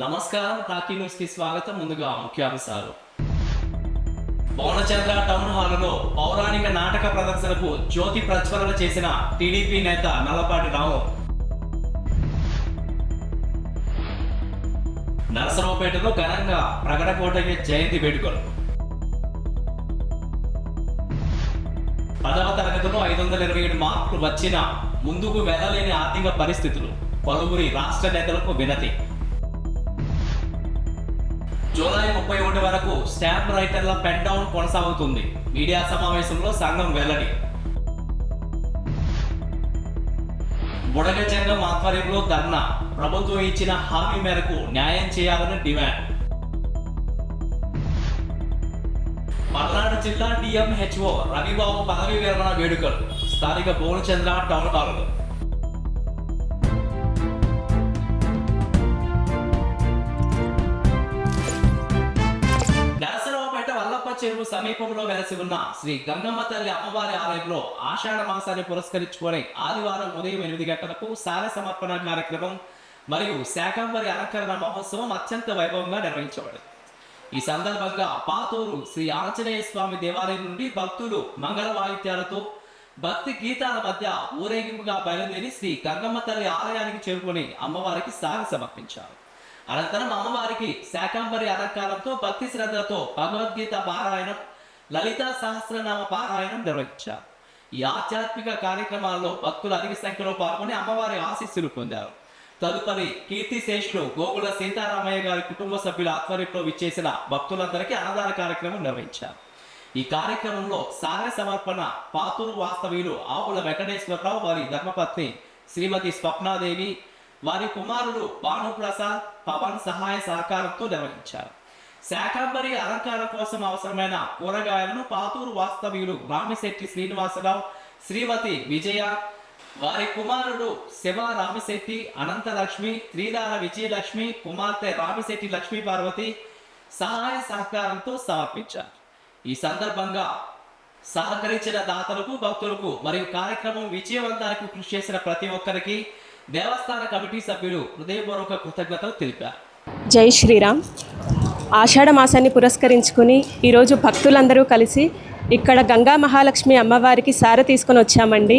నమస్కారం, talkie news కి స్వాగతం. ముందుగా ముఖ్యాంశాలు. పవనచంద్ర టౌన్ హాల్లో పౌరాణిక నాటక ప్రదర్శనకు జ్యోతి ప్రజ్వలన చేసిన టీడీపీ నేత నల్లపాటి రాము. నరసరావుపేటలో ఘనంగా ప్రగడకోటయ్య జయంతి వేడుకలు. 10వ తరగతిలో 527 మార్కులు వచ్చినా ముందుకు వెళ్ళలేని ఆర్థిక పరిస్థితులు. పలువురి రాష్ట్ర నేతలకు వినతి. జూలై 31 వరకు స్టాంప్ రైటర్ల పెన్ డౌన్ కొనసాగుతుంది. మీడియా సమావేశంలో సంఘం వెల్లడి. బుడగ సంఘం ఆధ్వర్యంలో ధర్నా. ప్రభుత్వం ఇచ్చిన హామీ మేరకు న్యాయం చేయాలని డిమాండ్. పల్నాడు జిల్లా డిఎంహెచ్ఓ రవిబాబు పదవి విరమణ వేడుకలు స్థానిక పవనచంద్ర టౌన్ హాల్లో. చెరువు సమీపంలో వెలసి ఉన్న శ్రీ గంగమ్మ తల్లి అమ్మవారి ఆలయంలో ఆషాఢ మాసాన్ని పురస్కరించుకొని ఆదివారం ఉదయం 8 గంటలకు సార సమర్పణ కార్యక్రమం మరియు శాకంబరి అలంకరణ మహోత్సవం అత్యంత వైభవంగా నిర్వహించబడింది. ఈ సందర్భంగా పాతూరు శ్రీ ఆంజనేయ స్వామి దేవాలయం నుండి భక్తులు మంగళ వాయిద్యాలతో భక్తి గీతాల మధ్య ఊరేగింపుగా బయలుదేరి శ్రీ గంగమ్మ తల్లి ఆలయానికి చేరుకొని అమ్మవారికి సార సమర్పించారు. అనంతరం అమ్మవారికి శాకంబరి అలంకారంతో భక్తి శ్రద్ధలతో భగవద్గీత పారాయణం, లలితా సహస్రనామ పారాయణం నిర్వహించారు. ఈ ఆధ్యాత్మిక కార్యక్రమాల్లో భక్తులు అధిక సంఖ్యలో పాల్గొని అమ్మవారి ఆశీస్సులు పొందారు. తదుపరి కీర్తిశేషులు గోగుల సీతారామయ్య గారి కుటుంబ సభ్యుల ఆధ్వర్యంలో విచ్చేసిన భక్తులందరికీ అన్నదాన కార్యక్రమం నిర్వహించారు. ఈ కార్యక్రమంలో సార సమర్పణ పాతూరు వాస్తవ్యులు ఆవుల వెంకటేశ్వరరావు, వారి ధర్మపత్ని శ్రీమతి స్వప్నాదేవి, వారి కుమారుడు భానుప్రసాద్, పవన్ సహాయ సహకారంతో నిర్వహించారు. శాకంబరి అలంకారం కోసం అవసరమైన కూరగాయలను పాతూరు వాస్తవ్యులు రామిశెట్టి శ్రీనివాసరావు, శ్రీమతి విజయ, వారి కుమారుడు శివ రామిశెట్టి, అనంతలక్ష్మి, త్రిదార విజయలక్ష్మి, కుమార్తె రామిశెట్టి లక్ష్మీ పార్వతి సహాయ సహకారంతో సమర్పించారు. ఈ సందర్భంగా సహకరించిన దాతలకు, భక్తులకు మరియు కార్యక్రమం విజయవంతానికి కృషి చేసిన ప్రతి ఒక్కరికి దేవస్థాన కమిటీ సభ్యులు హృదయపూర్వక కృతజ్ఞతలు తెలిపారు. జై శ్రీరామ్. ఆషాఢ మాసాన్ని పురస్కరించుకుని ఈరోజు భక్తులందరూ కలిసి ఇక్కడ గంగా మహాలక్ష్మి అమ్మవారికి సార తీసుకొని వచ్చామండి.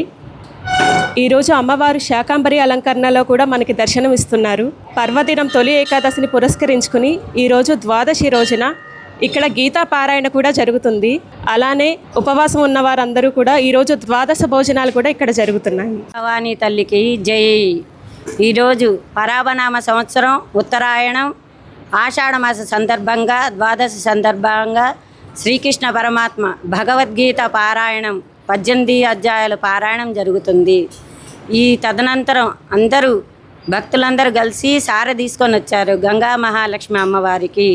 ఈరోజు అమ్మవారు శాకంబరి అలంకరణలో కూడా మనకి దర్శనం ఇస్తున్నారు. పర్వదినం తొలి ఏకాదశిని పురస్కరించుకుని ఈరోజు ద్వాదశి రోజున ఇక్కడ గీతా పారాయణ కూడా జరుగుతుంది. అలానే ఉపవాసం ఉన్న వారందరూ కూడా ఈరోజు ద్వాదశ భోజనాలు కూడా ఇక్కడ జరుగుతున్నాయి. భవానీ తల్లికి జై. ఈరోజు పరాభనామ సంవత్సరం ఉత్తరాయణం ఆషాఢ మాస సందర్భంగా ద్వాదశి సందర్భంగా శ్రీకృష్ణ పరమాత్మ భగవద్గీత పారాయణం 18 అధ్యాయాల పారాయణం జరుగుతుంది. ఈ తదనంతరం అందరూ భక్తులందరూ కలిసి సార తీసుకొని వచ్చారు గంగా మహాలక్ష్మి అమ్మవారికి.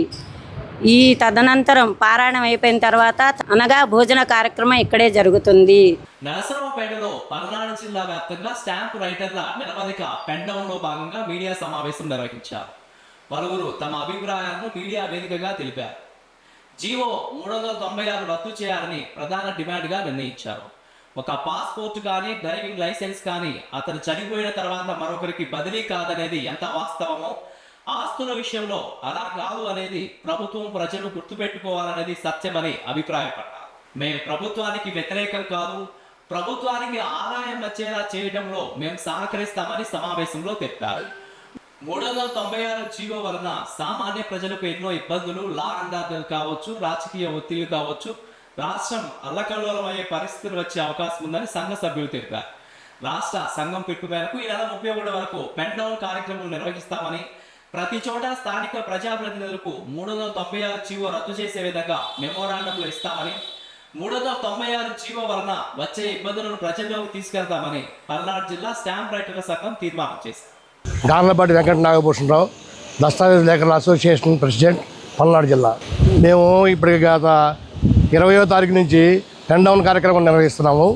ఈ తదనంతరం పారాయణం అయిపోయిన తర్వాత అనగా భోజన కార్యక్రమం ఇక్కడే జరుగుతుంది. నరసరావుపేటలో పల్నాడు జిల్లా వ్యాప్తంగా స్టాంప్ రైటర్ల నిరవధిక పెన్ డౌన్ లో భాగంగా మీడియా సమావేశం నిర్వహించారు. పలువురు తమ అభిప్రాయాలను మీడియా వేదికగా తెలిపారు. జీవో 396 రద్దు చేయాలని ప్రధాన డిమాండ్గా నిర్ణయించారు. ఒక పాస్పోర్ట్ కానీ డ్రైవింగ్ లైసెన్స్ కానీ అతను చనిపోయిన తర్వాత మరొకరికి బదిలీ కాదనేది ఎంత వాస్తవమో, ఆస్తుల విషయంలో అలా కాదు అనేది ప్రభుత్వం ప్రజలు గుర్తుపెట్టుకోవాలనేది సత్యమని అభిప్రాయపడ్డారు. మేము ప్రభుత్వానికి వ్యతిరేకం కాదు, ప్రభుత్వానికి ఆదాయం వచ్చేలా చేయడంలో మేము సహకరిస్తామని సమావేశంలో తెలిపారు. 396 జీవో వలన సామాన్య ప్రజలకు ఎన్నో ఇబ్బందులు, లా అండ్ ఆర్డర్ కావచ్చు, రాజకీయ ఒత్తిళ్లు కావచ్చు, రాష్ట్రం అల్లకల్లోలమయ్యే పరిస్థితులు వచ్చే అవకాశం ఉందని సంఘ సభ్యులు తెలిపారు. రాష్ట్ర సంఘం పిలుపు మేరకు ఈ నెల 31 వరకు పెన్ డౌన్ కార్యక్రమం నిర్వహిస్తామని, ప్రతి చోట స్థానిక ప్రజాప్రతినిధులకు 396 జీవో రద్దు చేసే విధంగా మెమోరాండంలు ఇస్తామని, 396 జీవో వలన వచ్చే ఇబ్బందులను ప్రజల్లోకి తీసుకెళ్తామని పల్నాడు జిల్లా స్టాంప్ రైటర్ల సంఘం తీర్మానం చేశారు. గార్లపాటి వెంకట నాగభూషణరావు, దస్తావేజ్ లేఖల అసోసియేషన్ ప్రెసిడెంట్, పల్నాడు జిల్లా. మేము ఇప్పటికి గత 20వ తారీఖు నుంచి పెన్ డౌన్ కార్యక్రమం నిర్వహిస్తున్నాము.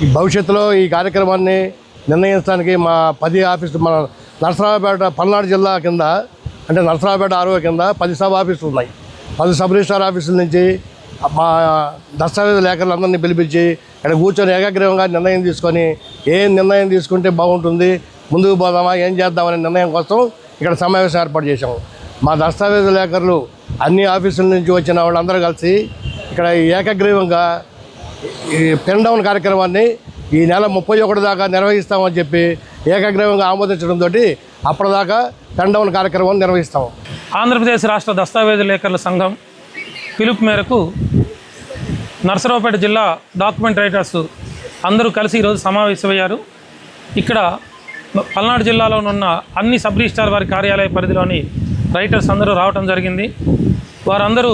ఈ భవిష్యత్తులో ఈ కార్యక్రమాన్ని నిర్ణయించడానికి మా 10 ఆఫీసులు, మన నరసరావుపేట పల్నాడు జిల్లా కింద అంటే నరసరావుపేట ఆర్ఓ కింద 10 సబ్ ఆఫీసులు ఉన్నాయి. 10 సబ్ రిజిస్ట్రార్ ఆఫీసుల నుంచి మా దస్తావేజ్ లేఖలందరినీ పిలిపించి ఇక్కడ కూర్చొని ఏకాగ్రీవంగా నిర్ణయం తీసుకొని ఏం నిర్ణయం తీసుకుంటే బాగుంటుంది, ముందుకు పోదామా, ఏం చేద్దామనే నిర్ణయం కోసం ఇక్కడ సమావేశం ఏర్పాటు చేశాము. మా దస్తావేజు లేఖరులు అన్ని ఆఫీసుల నుంచి వచ్చిన వాళ్ళందరూ కలిసి ఇక్కడ ఏకగ్రీవంగా ఈ పెన్ డౌన్ కార్యక్రమాన్ని ఈ నెల 31 దాకా నిర్వహిస్తామని చెప్పి ఏకగ్రీవంగా ఆమోదించడంతో అప్పటిదాకా పెన్ డౌన్ కార్యక్రమం నిర్వహిస్తాము. ఆంధ్రప్రదేశ్ రాష్ట్ర దస్తావేజు లేఖరుల సంఘం పిలుపు మేరకు నర్సరావుపేట జిల్లా డాక్యుమెంట్ రైటర్స్ అందరూ కలిసి ఈరోజు సమావేశమయ్యారు. ఇక్కడ పల్నాడు జిల్లాలో ఉన్న అన్ని సబ్ రిజిస్ట్రార్ వారి కార్యాలయ పరిధిలోని రైటర్స్ అందరూ రావడం జరిగింది. వారందరూ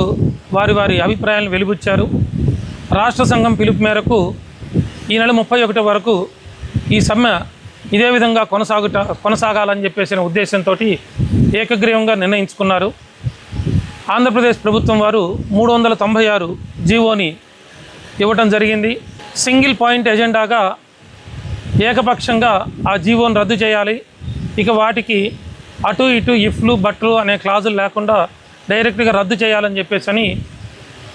వారి వారి అభిప్రాయాలను వెలిబుచ్చారు. రాష్ట్ర సంఘం పిలుపు మేరకు ఈ నెల 31 వరకు ఈ సమ్మె ఇదే విధంగా కొనసాగాలని చెప్పేసిన ఉద్దేశంతో ఏకగ్రీవంగా నిర్ణయించుకున్నారు. ఆంధ్రప్రదేశ్ ప్రభుత్వం వారు 396 జీవోని ఇవ్వటం జరిగింది. సింగిల్ పాయింట్ ఎజెండాగా ఏకపక్షంగా ఆ జీవోని రద్దు చేయాలి. ఇక వాటికి అటు ఇటు ఇఫ్లు బట్లు అనే క్లాజులు లేకుండా డైరెక్ట్గా రద్దు చేయాలని చెప్పేసి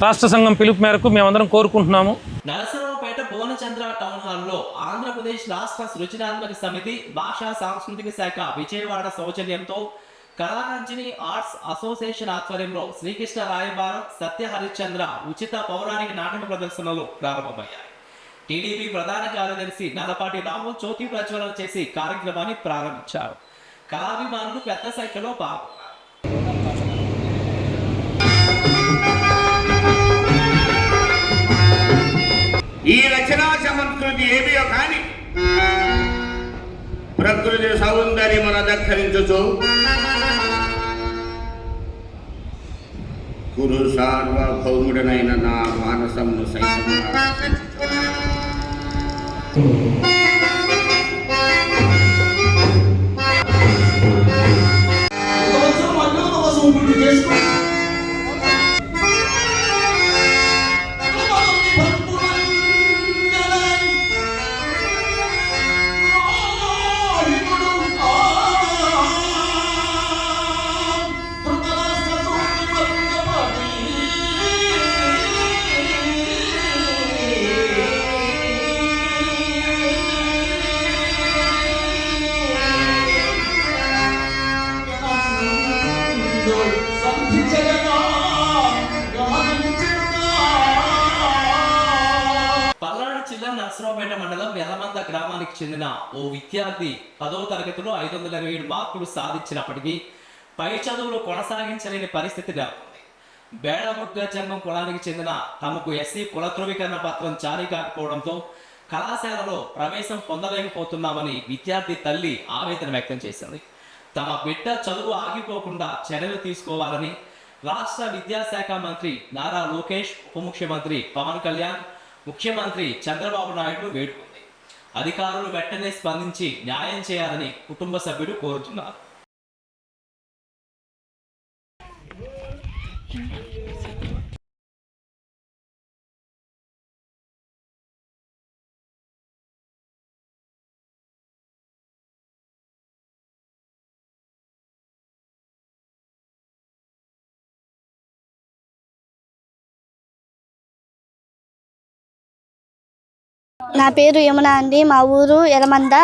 రాష్ట్ర సంఘం పిలుపు మేరకు మేమందరం కోరుకుంటున్నాము. నరసరావుపేట భువనచంద్ర టౌన్ హాల్లో ఆంధ్రప్రదేశ్ రాష్ట్ర సృజనాత్మక సమితి భాషా సాంస్కృతిక శాఖ విజయవాడ సౌజన్యంతో కళారంజని ఆర్ట్స్ అసోసియేషన్ ఆధ్వర్యంలో శ్రీకృష్ణ రాయబారం సత్య హరిశ్చంద్ర ఉచిత పౌరాణిక నాటక ప్రదర్శనలు ప్రారంభమయ్యాయి. టీడీపీ ప్రధాన కార్యదర్శి నల్లపాటి రాము జ్యోతి ప్రజ్వలన చేసి కార్యక్రమాన్ని ప్రారంభించారు. కళాభిమానులు పెద్ద సంఖ్యలో పాల్గొన్నారు. ఈ రచనా సంస్కృతి ఏమియో కాని ప్రకృతి సౌందర్యమును దక్కరించుచు గురు సార్వభౌముడనైన నా మానసమును సైతం నరసరావుపేట మండలం వెలమంద గ్రామానికి చెందిన ఓ విద్యార్థి 10వ తరగతిలో 527 మార్కులు సాధించినప్పటికీ పై చదువులు కొనసాగించలేని పరిస్థితి నెలకొంది. బేడముగ్గ జంగం కులానికి చెందిన తమకు ఎస్సీ కుల ధృవీకరణ పత్రం జారీ కాకపోవడంతో కళాశాలలో ప్రవేశం పొందలేకపోతున్నామని విద్యార్థి తల్లి ఆవేదన వ్యక్తం చేసింది. తమ బిడ్డ చదువు ఆగిపోకుండా చర్యలు తీసుకోవాలని రాష్ట్ర విద్యాశాఖ మంత్రి నారా లోకేష్, ఉప ముఖ్యమంత్రి పవన్ కళ్యాణ్, ముఖ్యమంత్రి చంద్రబాబు నాయుడు వేడుకుంది. అధికారులు వెంటనే స్పందించి న్యాయం చేయాలని కుటుంబ సభ్యులు కోరుతున్నారు. నా పేరు యమున అండి. మా ఊరు ఎలమంద.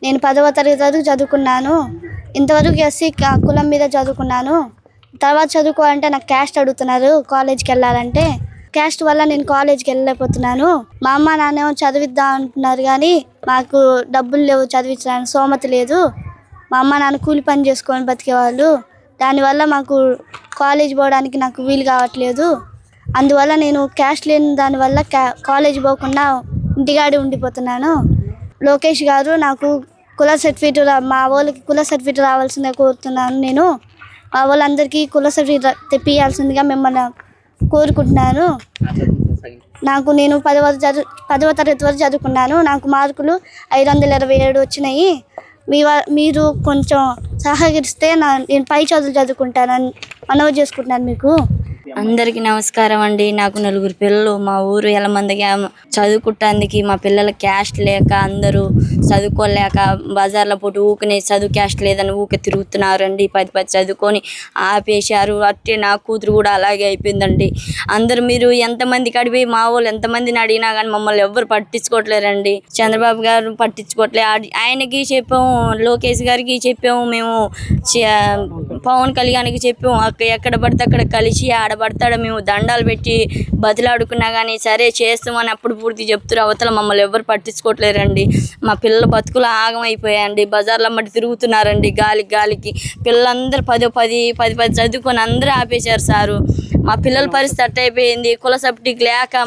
నేను 10వ తరగతి వరకు చదువుకున్నాను. ఇంతవరకు ఎస్సీ కులం మీద చదువుకున్నాను. తర్వాత చదువుకోవాలంటే నాకు క్యాస్ట్ అడుగుతున్నారు. కాలేజ్కి వెళ్ళాలంటే క్యాస్ట్ వల్ల నేను కాలేజ్కి వెళ్ళలేకపోతున్నాను. మా అమ్మ నాన్నేమో చదివిద్దాం అంటున్నారు, కానీ మాకు డబ్బులు లేవు, చదివించడానికి స్తోమత లేదు. మా అమ్మ నాన్న కూలి పని చేసుకొని బతికేవాళ్ళు. దానివల్ల మాకు కాలేజ్ పోవడానికి నాకు వీలు కావట్లేదు. అందువల్ల నేను క్యాస్ట్ లేని దానివల్ల కాలేజ్ పోకుండా ఇంటికాడే ఉండిపోతున్నాను. లోకేష్ గారు నాకు కుల సర్టిఫికేట్, మా వాళ్ళకి కుల సర్టిఫికేట్ రావాల్సిందే కోరుతున్నాను. నేను మా వాళ్ళందరికీ కుల సర్టిఫికేట్ తెప్పియాల్సిందిగా మిమ్మల్ని కోరుకుంటున్నాను. నేను 10వ తరగతి వరకు చదువుకున్నాను. నాకు మార్కులు 527 వచ్చినాయి. మీరు కొంచెం సహకరిస్తే నేను పై చదువులు చదువుకుంటానని మనవి చేసుకుంటున్నాను మీకు. అందరికీ నమస్కారం అండి. నాకు 4 పిల్లలు. మా ఊరు ఎలమందగా చదువుకుంటానికి మా పిల్లల క్యాస్ట్ లేక అందరూ చదువుకోలేక బజార్లో పోటీ ఊకనే చదువు క్యాస్ట్ లేదని ఊకే తిరుగుతున్నారండి. 10 చదువుకొని ఆపేశారు. అట్టే నా కూతురు కూడా అలాగే అయిపోయిందండి. అందరూ మీరు ఎంతమందికి అడిగి మా వాళ్ళు ఎంతమందిని అడిగినా కానీ మమ్మల్ని ఎవ్వరు పట్టించుకోవట్లేరండి. చంద్రబాబు గారు పట్టించుకోవట్లే. ఆయనకి చెప్పాము, లోకేష్ గారికి చెప్పాము, మేము పవన్ కళ్యాణ్కి చెప్పాము. ఎక్కడ పడితే అక్కడ కలిసి ఆడబడతాడు మేము దండాలు పెట్టి బతిలాడుకున్నా కానీ సరే చేస్తామని అప్పుడు పూర్తి చెప్తారు. అవతల మమ్మల్ని ఎవరు పట్టించుకోవట్లేరండి. మా పిల్లల బతుకులు ఆగమైపోయాయండి. బజార్లో మట్టి తిరుగుతున్నారండి గాలికి. పిల్లలందరూ 10 చదువుకొని అందరూ ఆపేశారు సారు. మా పిల్లల పరిస్థితి అట్ట అయిపోయింది. కుల సబ్జెక్ట్ లేక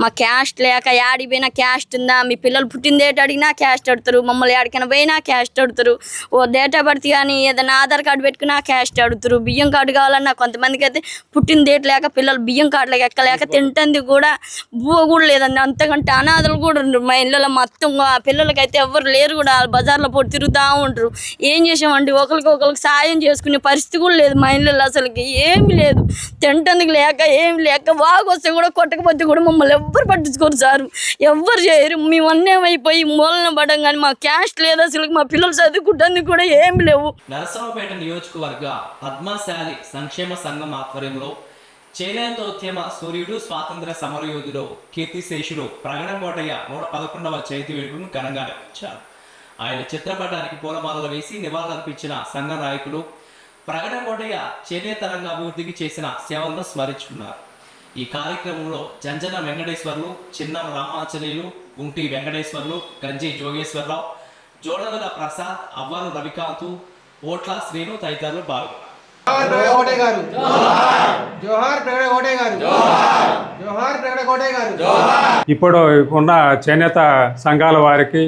మా క్యాస్ట్ లేక యాడికి పోయినా క్యాస్ట్ ఉందా, మీ పిల్లలు పుట్టిన డేట్ అడిగినా క్యాస్ట్ అడుగుతారు, మమ్మల్ని ఎక్కడికైనా పోయినా క్యాస్ట్ అడుగుతారు. ఓ డేట్ ఆఫ్ బర్త్ కానీ ఏదైనా ఆధార్ కార్డు పెట్టుకున్నా క్యాస్ట్ అడుగుతారు. బియ్యం కార్డు కావాలన్నా కొంతమందికి అయితే పుట్టిన డేట్ లేక పిల్లలు బియ్యం కార్డులకు ఎక్కలేక తింటుంది కూడా బువ్వ కూడా లేదండి. అంతకంటే అనాథలు కూడా ఉండరు మా ఇళ్ళలో. మొత్తం పిల్లలకైతే ఎవ్వరు లేరు కూడా. బజార్లో పోటీ తిరుగుతూ ఉంటారు. ఏం చేసామండి, ఒకరికి సాయం చేసుకునే పరిస్థితి కూడా లేదు మా ఇళ్ళలో. అసలుకి ఏమి లేదు, తింటందుకు లేక ఏమి లేక వాగొస్తే కూడా కొట్టకపోతే కూడా మమ్మల్ని ఎవ్వరు పట్టించుకోరు సార్, ఎవ్వరు చేయరు. మేము అన్నేమైపోయి మూలన పడడం కానీ మా క్యాస్ట్ లేదు. అసలు మా పిల్లలు చదువుకుంటానికి కూడా ఏమి లేవు. నరసరావుపేట నియోజకవర్గ పద్మశాలి సంక్షేమ సంఘం ఆధ్వర్యంలో చేనేత ఉద్యమ సూర్యుడు, స్వాతంత్ర సమరయోధుడు, కీర్తిశేషుడు ప్రగడంకోటయ్య 111వ జయంతి వేడుకను ఘనంగా నిర్వహించారు. ఆయన చిత్రపటానికి పూలమాలలు వేసి నివాళులర్పించిన సంఘ నాయకులు ప్రగడంకోటయ్య చేనేత రంగ అభివృద్ధికి చేసిన సేవలను స్మరించుకున్నారు. ఈ కార్యక్రమంలో జంజన వెంకటేశ్వర్లు, చిన్న రామాచలీలు, గుంటి వెంకటేశ్వర్లు, గంజి జోగేశ్వరరావు, జోడగల ప్రసాద్, అవ్వారు రవికాంత్, ఓట్ల శ్రీను తదితరులు పాల్గొన్నారు. ఇప్పుడు ఉన్న చేనేత సంఘాల వారికి,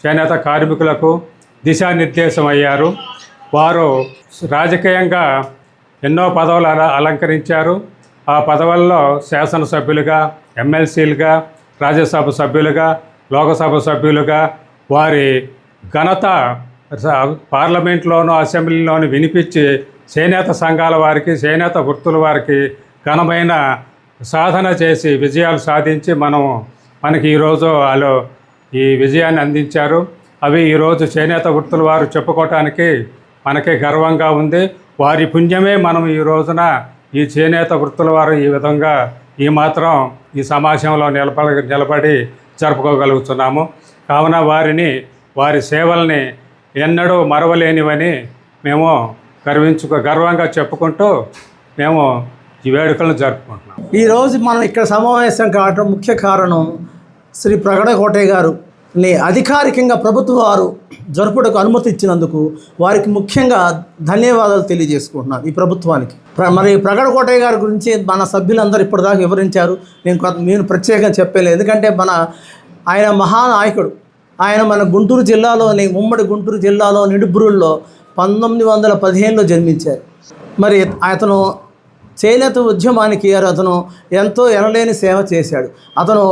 చేనేత కార్మికులకు దిశానిర్దేశం అయ్యారు. వారు రాజకీయంగా ఎన్నో పదవులు అలంకరించారు. ఆ పదవుల్లో శాసనసభ్యులుగా, ఎమ్మెల్సీలుగా, రాజ్యసభ సభ్యులుగా, లోకసభ సభ్యులుగా వారి ఘనత పార్లమెంట్లోనూ అసెంబ్లీలోనూ వినిపించి చేనేత సంఘాల వారికి, చేనేత వృత్తుల వారికి ఘనమైన సాధన చేసి విజయాలు సాధించి మనకి ఈరోజు వాళ్ళు ఈ విజయాన్ని అందించారు. అవి ఈరోజు చేనేత వృత్తుల వారు చెప్పుకోవటానికి మనకే గర్వంగా ఉంది. వారి పుణ్యమే మనం ఈ రోజున ఈ చేనేత వృత్తుల వారు ఈ విధంగా ఈ మాత్రం ఈ సమాజంలో నిలబడి జరుపుకోగలుగుతున్నాము. కావున వారి సేవల్ని ఎన్నడూ మరవలేనివని మేము గర్వంగా చెప్పుకుంటూ మేము ఈ వేడుకలను జరుపుకుంటున్నాం. ఈరోజు మనం ఇక్కడ సమావేశం కావడం ముఖ్య కారణం శ్రీ ప్రగడకోటయ్య గారుని అధికారికంగా ప్రభుత్వం వారు జరుపుటకు అనుమతి ఇచ్చినందుకు వారికి ముఖ్యంగా ధన్యవాదాలు తెలియజేసుకుంటున్నాను ఈ ప్రభుత్వానికి. మరి ప్రగడకోటయ్య గారి గురించి మన సభ్యులందరూ ఇప్పటిదాకా వివరించారు. నేను ప్రత్యేకంగా చెప్పలేదు, ఎందుకంటే ఆయన మహానాయకుడు. ఆయన మన గుంటూరు జిల్లాలోని, ఉమ్మడి గుంటూరు జిల్లాలో నిడుబ్రూల్లో 1915లో జన్మించారు. మరి అతను చేనేత ఉద్యమానికి అతను ఎంతో ఎనలేని సేవ చేశాడు. అతను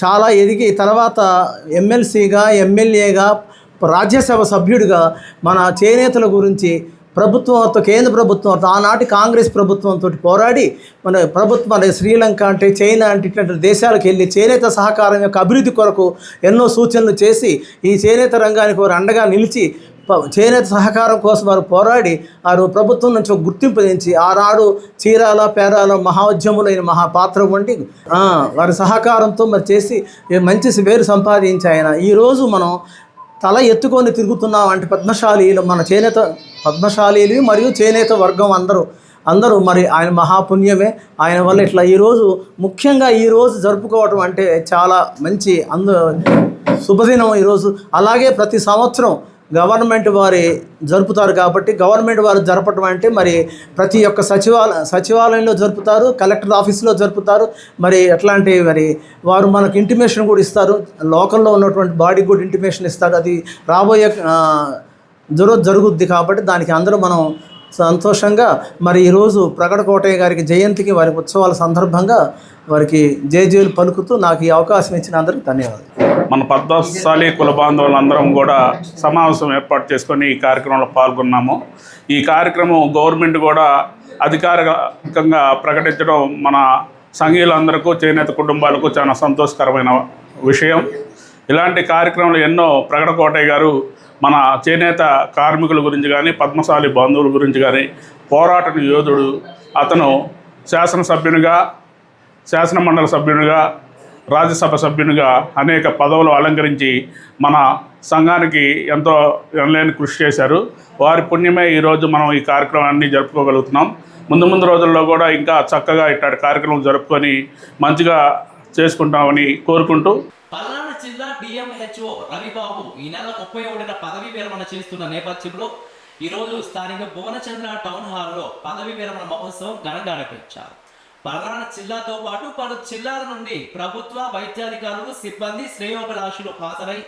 చాలా ఎదిగి తర్వాత ఎమ్మెల్సీగా, ఎమ్మెల్యేగా, రాజ్యసభ సభ్యుడిగా మన చేనేతల గురించి ప్రభుత్వంతో, కేంద్ర ప్రభుత్వంతో, ఆనాటి కాంగ్రెస్ ప్రభుత్వంతో పోరాడి మన శ్రీలంక అంటే చైనా అంటే ఇట్లాంటి దేశాలకు వెళ్ళి చేనేత సహకారం యొక్క అభివృద్ధి కొరకు ఎన్నో సూచనలు చేసి ఈ చేనేత రంగానికి వారు అండగా నిలిచి చేనేత సహకారం కోసం వారు పోరాడి వారు ప్రభుత్వం నుంచి ఒక గుర్తింపు తెచ్చి ఆనాడు చీరాల పేరాల మహోద్యములైన మహాపాత్ర వంటి వారి సహకారంతో మరి చేసి మంచి పేరు సంపాదించి ఆయన ఈరోజు మనం తల ఎత్తుకొని తిరుగుతున్నాం. అంటే పద్మశాలీలు, మన చేనేత పద్మశాలీలు మరియు చేనేత వర్గం అందరూ మరి ఆయన మహాపుణ్యమే. ఆయన వల్ల ఇట్లా ఈరోజు ముఖ్యంగా ఈరోజు జరుపుకోవటం అంటే చాలా మంచి శుభదినం ఈరోజు. అలాగే ప్రతి సంవత్సరం గవర్నమెంట్ వారి జరుపుతారు కాబట్టి గవర్నమెంట్ వారు జరపటం అంటే మరి ప్రతి ఒక్క సచివాలయంలో జరుపుతారు, కలెక్టర్ ఆఫీస్లో జరుపుతారు. మరి ఎట్లాంటి మరి వారు మనకు ఇంటిమేషన్ కూడా ఇస్తారు, లోకల్లో ఉన్నటువంటి బాడీకి కూడా ఇంటిమేషన్ ఇస్తారు. అది రాబోయే జరుగుద్ది కాబట్టి దానికి అందరూ మనం సంతోషంగా మరి ఈరోజు ప్రగడకోటయ్య గారికి జయంతికి వారి ఉత్సవాల సందర్భంగా వారికి జయజయలు పలుకుతూ నాకు ఈ అవకాశం ఇచ్చిన అందరికీ ధన్యవాదాలు. మన పద్మశాలి కుల బాంధవులందరం కూడా సమావేశం ఏర్పాటు చేసుకొని ఈ కార్యక్రమంలో పాల్గొన్నాము. ఈ కార్యక్రమం గవర్నమెంట్ కూడా అధికారికంగా ప్రకటించడం మన సంఘీయులందరికీ చేనేత కుటుంబాలకు చాలా సంతోషకరమైన విషయం. ఇలాంటి కార్యక్రమాలు ఎన్నో ప్రగడ కోటయ్య గారు మన చేనేత కార్మికుల గురించి కానీ, పద్మశాలి బంధువుల గురించి కానీ, పోరాట యోధుడు. అతను శాసనసభ్యునిగా, శాసనమండలి సభ్యునిగా, రాజ్యసభ సభ్యునిగా అనేక పదవులు అలంకరించి మన సంఘానికి ఎంతో ఎనలేని కృషి చేశారు. వారి పుణ్యమే ఈరోజు మనం ఈ కార్యక్రమాన్ని జరుపుకోగలుగుతున్నాం. ముందు రోజుల్లో కూడా ఇంకా చక్కగా ఇట్లాంటి కార్యక్రమం జరుపుకొని మంచిగా చేసుకుంటామని కోరుకుంటూ, పల్నాడు జిల్లా డిఎంహెచ్ఓ రవిబాబు ఈ నెల 31న పదవీ విరమణ చేస్తున్న నేపథ్యంలో ఈరోజు స్థానిక భువనచంద్ర టౌన్ హాల్లో పదవీ విరమణ మహోత్సవం ఘనంగా నిర్వహించారు. పల్నాడు జిల్లాతో పాటు పలు జిల్లాల నుండి ప్రభుత్వ వైద్యాధికారులు, సిబ్బంది, శ్రేయోభిలాషులు హాజరై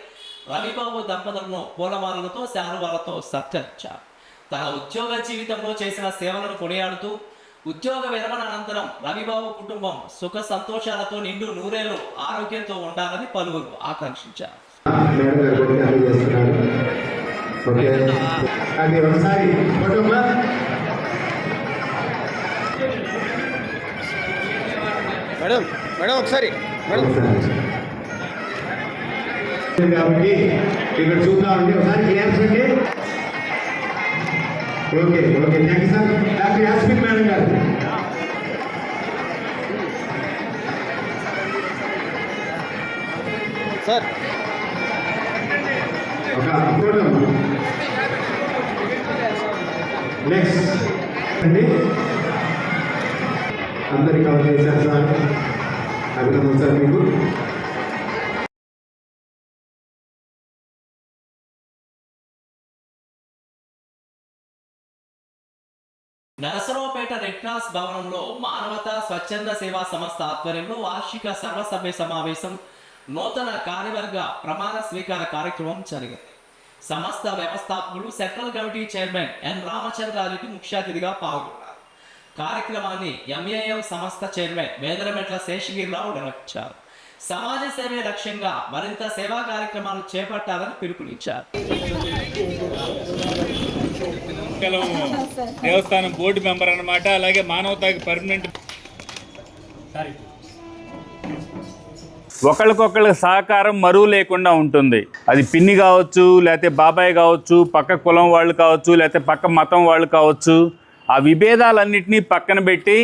రవిబాబు దంపతులను పూలమాలలతో, శాలువాలతో సత్కరించారు. తన ఉద్యోగ జీవితంలో చేసిన సేవలను కొనియాడుతూ ఉద్యోగ విరమణ అనంతరం రవిబాబు కుటుంబం సుఖ సంతోషాలతో నిండు నూరేళ్లు ఆరోగ్యంతో ఉండాలని పలువురు ఆకాంక్షించారు. ఒకసారి కాబట్టి ఇక్కడ చూద్దామండి, ఒకసారి చేయాల్సింది. Okay thank you sir. Doctor Yasmin madam గారు. సార్ ఒక ఫోటో నెక్స్ట్ అండి. అందరికి కవర్ చేశారు సార్. అభినందన సార్ మీకు. నరసరావుపేట రెడ్ క్రాస్ భవనంలో మానవతా స్వచ్ఛంద సేవా సంస్థ ఆధ్వర్యంలో వార్షిక సర్వసభ్య సమావేశం, నూతన కార్యవర్గ ప్రమాణ స్వీకార కార్యక్రమం జరిగింది. సంస్థ వ్యవస్థాపకులు, central committee chairman N Ramachandra Reddy ముఖ్య అతిథిగా పాల్గొన్నారు. కార్యక్రమాన్ని ఎంఏఎం సంస్థ చైర్మన్ వేదరమెట్ల శేషగిరిరావు నిర్వహించారు. సమాజ సేవే లక్ష్యంగా మరింత సేవా కార్యక్రమాలు చేపట్టాలని పిలుపునిచ్చారు. దేవస్థానం బోర్డు మెంబర్ అన్నమాట. అలాగే మానవతాకి పర్మనెంట్. ఒకళ్ళకొకళ్ళకి సహకారం మరువు లేకుండా ఉంటుంది. అది పిన్ని కావచ్చు, లేకపోతే బాబాయ్ కావచ్చు, పక్క కులం వాళ్ళు కావచ్చు, లేకపోతే పక్క మతం వాళ్ళు కావచ్చు. ఆ విభేదాలన్నింటినీ పక్కన పెట్టి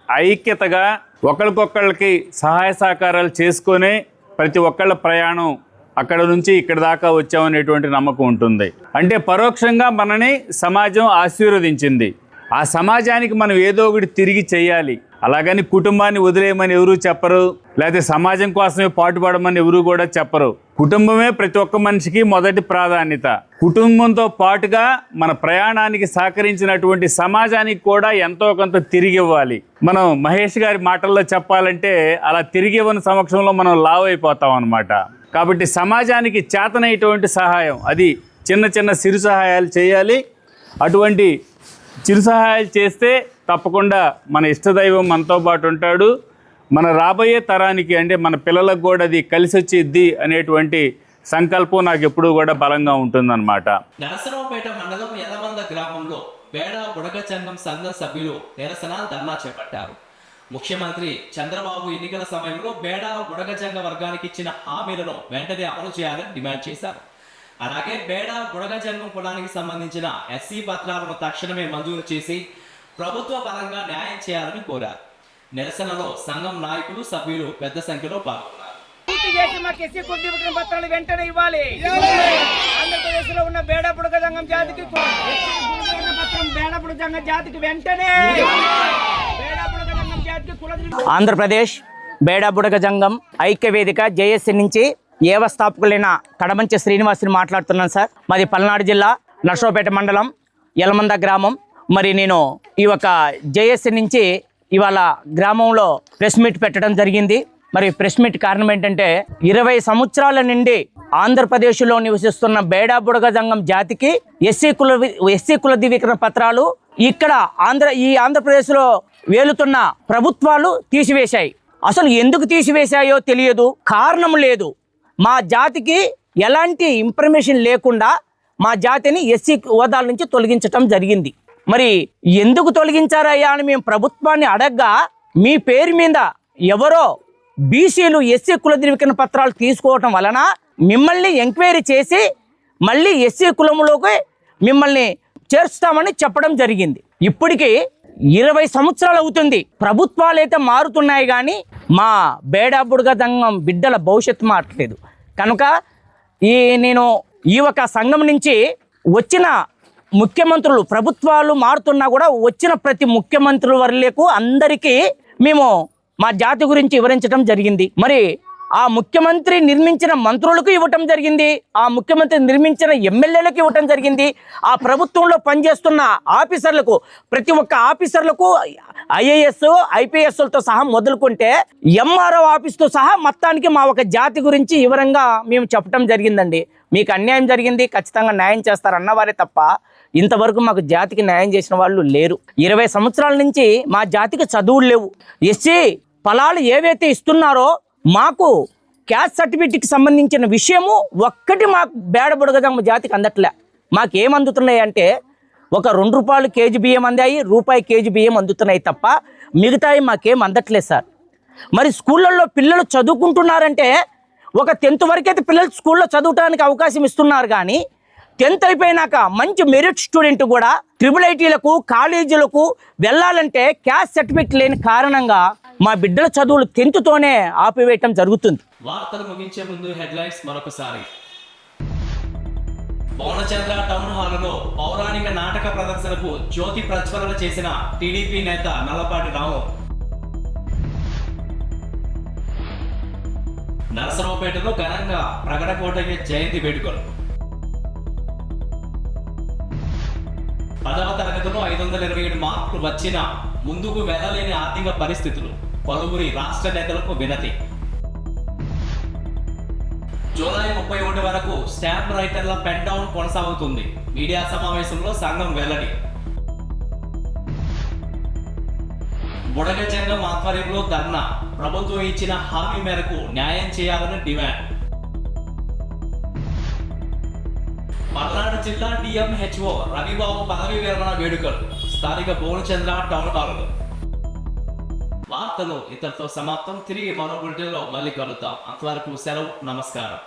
ఐక్యతగా ఒకళ్ళకొకళ్ళకి సహాయ సహకారాలు చేసుకొనే ప్రతి ఒక్కళ్ళ ప్రయాణం అక్కడ నుంచి ఇక్కడ దాకా వచ్చామనేటువంటి నమ్మకం ఉంటుంది. అంటే పరోక్షంగా మనని సమాజం ఆశీర్వదించింది. ఆ సమాజానికి మనం ఏదో ఒకటి తిరిగి చేయాలి. అలాగని కుటుంబాన్ని వదిలేయమని ఎవరూ చెప్పరు, లేకపోతే సమాజం కోసమే పాటుపడమని ఎవరూ కూడా చెప్పరు. కుటుంబమే ప్రతి ఒక్క మనిషికి మొదటి ప్రాధాన్యత. కుటుంబంతో పాటుగా మన ప్రయాణానికి సహకరించినటువంటి సమాజానికి కూడా ఎంతో కొంత తిరిగి ఇవ్వాలి. మనం మహేష్ గారి మాటల్లో చెప్పాలంటే అలా తిరిగి ఇవ్వని సమక్షంలో మనం లావ్ అయిపోతాం అన్నమాట. కాబట్టి సమాజానికి చేతనైనటువంటి సహాయం, అది చిన్న చిన్న చిరు సహాయాలు చేయాలి. అటువంటి చిరు సహాయాలు చేస్తే తప్పకుండా మన ఇష్టదైవం మనతో పాటు ఉంటాడు. మన రాబోయే తరానికి, అంటే మన పిల్లలకు కూడా అది కలిసి వచ్చిద్ది అనేటువంటి సంకల్పం నాకు ఎప్పుడూ కూడా బలంగా ఉంటుందన్నమాట. నరసరావుపేట మండలం యలమంద గ్రామంలో బేడ బుడగ సంఘం సభ్యులు నిరసన ధర్నా చేపట్టారు. ముఖ్యమంత్రి చంద్రబాబు ఎన్నికల సమయంలో బేడ బుడగజంగ వర్గానికి ఇచ్చిన హామీలను వెంటనే అమలు చేయాలని డిమాండ్ చేశారు. అలాగే బేడ బుడగజంగం కులానికి సంబంధించిన ఎస్సీ పత్రాలను తక్షణమే మంజూరు చేసి ప్రభుత్వ పరంగా న్యాయం చేయాలని కోరారు. నిరసనలో సంఘం నాయకులు, సభ్యులు పెద్ద సంఖ్యలో పాల్గొన్నారు. పత్రాలు వెంటనే ఇవ్వాలి. ఆంధ్రప్రదేశ్ లో ఉన్న బేడ బుడగజంగం జాతికి బేడ బుడగజంగం జాతికి వెంటనే ఆంధ్రప్రదేశ్ బేడ బుడగజంగం ఐక్యవేదిక జేఎస్సీ నుంచి వ్యవస్థాపకులైన కడమంచి శ్రీనివాసుని మాట్లాడుతున్నాను సార్. మాది పల్నాడు జిల్లా నర్సరావుపేట మండలం యలమంద గ్రామం. మరి నేను ఈ యొక్క జేఎస్సీ నుంచి ఇవాళ గ్రామంలో ప్రెస్ మీట్ పెట్టడం జరిగింది. మరి ప్రెస్ మీట్ కారణం ఏంటంటే 20 సంవత్సరాల నుండి ఆంధ్రప్రదేశ్లో నివసిస్తున్న బేడా బుడగజంగం జాతికి ఎస్సీ కుల ధృవీకరణ పత్రాలు ఇక్కడ ఆంధ్రప్రదేశ్లో వేలుతున్న ప్రభుత్వాలు తీసివేశాయి. అసలు ఎందుకు తీసివేశాయో తెలియదు, కారణం లేదు. మా జాతికి ఎలాంటి ఇన్ఫర్మేషన్ లేకుండా మా జాతిని ఎస్సీ హోదాల నుంచి తొలగించడం జరిగింది. మరి ఎందుకు తొలగించారయ్యా అని మేము ప్రభుత్వాన్ని అడగ్గా మీ పేరు మీద ఎవరో బీసీలు ఎస్సీ కుల ధృవీకరణ పత్రాలు తీసుకోవటం వలన మిమ్మల్ని ఎంక్వైరీ చేసి మళ్ళీ ఎస్సీ కులంలోకి మిమ్మల్ని చేర్చుతామని చెప్పడం జరిగింది. ఇప్పటికీ 20 సంవత్సరాలు అవుతుంది. ప్రభుత్వాలు అయితే మారుతున్నాయి కానీ మా బేడాబుడుగ సంఘం బిడ్డల భవిష్యత్తు మారట్లేదు. కనుక నేను ఈ ఒక సంఘం నుంచి వచ్చిన ముఖ్యమంత్రులు, ప్రభుత్వాలు మారుతున్నా కూడా వచ్చిన ప్రతి ముఖ్యమంత్రుల వరకు అందరికీ మేము మా జాతి గురించి వివరించడం జరిగింది. మరి ఆ ముఖ్యమంత్రి నిర్మించిన మంత్రులకు ఇవ్వటం జరిగింది, ఆ ముఖ్యమంత్రి నిర్మించిన ఎమ్మెల్యేలకు ఇవ్వటం జరిగింది, ఆ ప్రభుత్వంలో పనిచేస్తున్న ఆఫీసర్లకు, ప్రతి ఒక్క ఆఫీసర్లకు ఐఏఎస్ ఐపీఎస్లతో సహా మొదలుకుంటే ఎంఆర్ఓ ఆఫీస్తో సహా మొత్తానికి మా ఒక జాతి గురించి వివరంగా మేము చెప్పడం జరిగిందండి. మీకు అన్యాయం జరిగింది, ఖచ్చితంగా న్యాయం చేస్తారన్నవారే తప్ప ఇంతవరకు మాకు జాతికి న్యాయం చేసిన వాళ్ళు లేరు. 20 సంవత్సరాల నుంచి మా జాతికి చదువులు లేవు. ఎస్సీ ఫలాలు ఏవైతే ఇస్తున్నారో మాకు క్యాస్ట్ సర్టిఫికేట్కి సంబంధించిన విషయము ఒక్కటి మాకు బేడబుడగ జాతికి అందట్లే. మాకేం అందుతున్నాయి అంటే ఒక 2 రూపాయలు కేజీ బియ్యం అందాయి, రూపాయి కేజీ బియ్యం అందుతున్నాయి తప్ప మిగతాయి మాకేం అందట్లేదు సార్. మరి స్కూళ్ళల్లో పిల్లలు చదువుకుంటున్నారంటే ఒక 10th వరకైతే పిల్లలు స్కూల్లో చదవడానికి అవకాశం ఇస్తున్నారు కానీ 10th అయిపోయినాక మంచి మెరిట్ స్టూడెంట్ కూడా ట్రిపుల్-ఐటీలకు కాలేజీలకు వెళ్ళాలంటే క్యాస్ట్ సర్టిఫికేట్ లేని కారణంగా మా బిడ్డల చదువులు 10th ఆపివేయటం జరుగుతుంది. వార్తలు ముగించే ముందు హెడ్లైన్స్ మరొకసారి. పౌర్ణచంద్ర టౌన్ హాలులో పౌరాణిక నాటక ప్రదర్శనకు జ్యోతి ప్రజ్వలన చేసిన టీడీపీ నేత నల్లపాటి రాము. నరసరావుపేటలో ఘనంగా ప్రగడకోటయ్య జయంతి వేడుకలు. 10వ తరగతిలో 527 మార్కులు వచ్చినా ముందుకు వెళ్ళలేని ఆర్థిక పరిస్థితులు, పలువురి రాష్ట్ర నేతలకు వినతి. జూలై 31 వరకు స్టాంప్ రైటర్ల పెన్ డౌన్ కొనసాగుతుంది. మీడియా సమావేశంలో సంఘం వెల్లడి. బుడగ సంఘం ఆధ్వర్యంలో ధర్నా. ప్రభుత్వం ఇచ్చిన హామీ మేరకు న్యాయం చేయాలని డిమాండ్. పల్నాడు జిల్లా డిఎంహెచ్ఓ రవిబాబు పదవి విరమణ వేడుకలు స్థానిక పూర్ణచంద్ర టౌన్ హాల్లో. వార్తలు ఇంతటితో సమాప్తం. తిరిగి మరో బులెటిన్లో మళ్ళీ కలుద్దాం. అంతవరకు సెలవు, నమస్కారం.